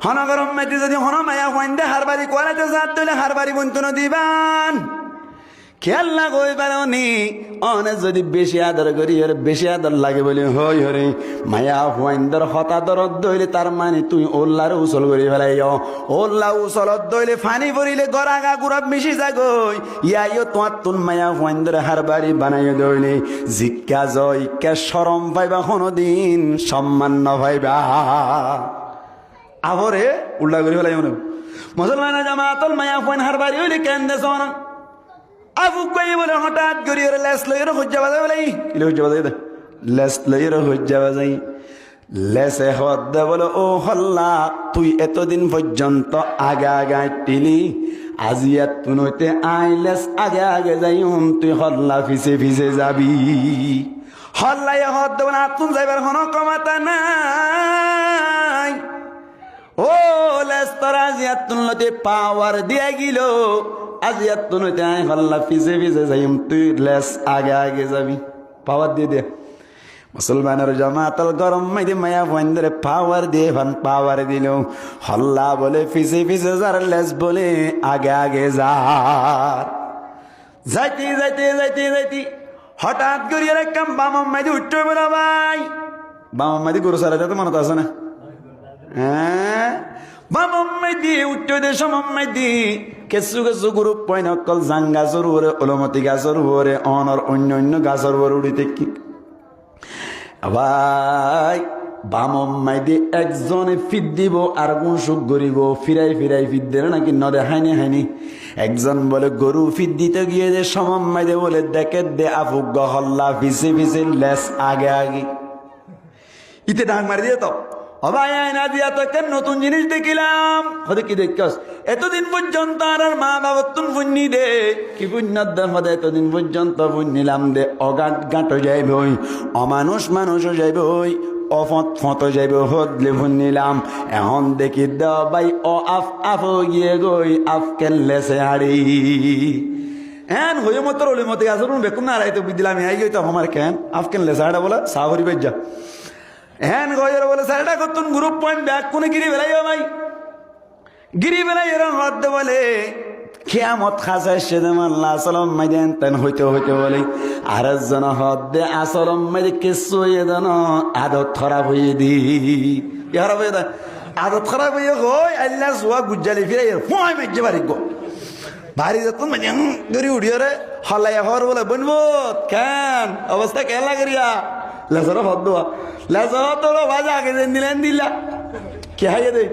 হনগরম মেতে যদি হন মায়া হইন্দে হারবারি কোয়ালাতে জাত দইলে হারবারি বন্তন দিবান খেয়াল না কই পারনি অনে যদি বেশি আদর করি আর বেশি আদর লাগে বলে হই হরে মায়া হইন্দর হতা দরদ দইলে তার মানে তুই ওল্লার উসল করি ফেলাই ওল্লা উসলত দইলে ফানি পড়িলে গরাগা গুড়াব মিশি যাগই ইয়াইও তোমার তুন মায়া হইন্দর হারবারি বানাইও দইলে জিজ্ঞা জয় কে শরম পাইবা কোনোদিন সম্মান ন পাইবা আবরে উল্লা করি ফেলাই মনে মুসলমান জামাতল মায়া হইন হারবারি হইলে কেন দেশ না আফুক কই বলে হঠাৎ করি ওরে লেস লইরে হজ্জা বাজাই বলে ইলে হজ্জা বাজাই দে লেস লইরে হজ্জা বাজাই লেসে হদ বলে ও হল্লা তুই এতদিন পর্যন্ত আগে আগে টিলি আজিয়াত তুনইতে আইলেস আগে আগে যাই তুই হল্লা ফিসে ফিসে যাবি হল্লাই হদ বলে তুন যাইবার কোনো ক্ষমতা নাই ও লেস তোর আজিয়াত তুনলতে পাওয়ার দিয়ে গিল আজিয়াত তুনইতে আই হল্লা ফিসে ফিসে যাই তুই লেস আগে আগে যাবি পাওয়ার দিয়ে দে মুসলমানের জামাতল গরম মাইদে মায়া বন্ধরে পাওয়ার দিয়ে ভান পাওয়ার দিল হল্লা বলে ফিসে ফিসে যার লেস বলে আগে আগে যা যাইতে যাইতে যাইতে যাইতে হঠাৎ করিয়ে কাম বামম মাইদি উঠতে বলা ভাই বামম মাইদি গরু সারা যেতে মনে তো আছে না হ্যাঁ বামম মাইদি উঠতে দে সমম মাইদি কেসু কেসু গ্রুপ পয়ন অকল জাং গাছর উপরে অলমতি গাছর উপরে অনর অন্য অন্য গাছর উপরে উড়িতে কি ভাই বামম মাইদি একজনে ফিট দিব আর কোন সুখ গরিব ফিরাই ফিরাই ফিট দেবে নাকি নদে হাইনি হাইনি একজন বলে গরু ফিট দিতে গিয়ে যে সমম মাইদে বলে দেখে দে আফুক গহল্লা ফিসে ফিসে লেস আগে আগে ইতে ডাক মারি দিয়ে তো অবাই না দিয়া তোকে নতুন জিনিস দেখিলাম হতে কি দেখছস এতদিন পর্যন্ত আর মা বাবা তুন পুণ্যি দে কি পুণ্যত দে এতদিন পর্যন্ত পুণ্যিলাম দে অগাট গাঁটো যাইব অমানুষ মানুষও যাইব অফত ফত যাইব হদলে পুণ্যিলাম এখন দেখি দেওয়া বাই অ আফ আফ গিয়ে গই আফ কেনলেছে হাড়ি হ্যাঁ হয়ে মতো রলি মতে আসুন বেকুন না রাইতে বুঝলাম আই গই তো আমার কেন আফ কেনলেছে হাড়া বলা সাহরি বেজা হ্যান গয়ের বলে স্যারটা কতুন গ্রুপ পয়েন্ট ব্যাগ কোনে গিরি বেলাই ভাই গিরি বেলাই এরকম হদ বলে খেয়ামত খাসা সেদম আল্লাহ আসলম মাইদেন তেন হইতে হইতে বলে আর জন হদ আসলম মাইদে কেসু এদন আদত খারাপ হয়ে দি খারাপ হয়ে আদত খারাপ হয়ে গই আল্লাহ সোয়া গুজ্জালি ফিরে ফয় মেজে বাড়ি গো বাড়ি যত মানে গড়ি উড়িয়ে রে হলাই হর বলে বনবো কেন অবস্থা কেন লাগরিয়া লেজর হদ লেজর তো ভাজা আগে দিলেন দিলা কে হাইয়ে দে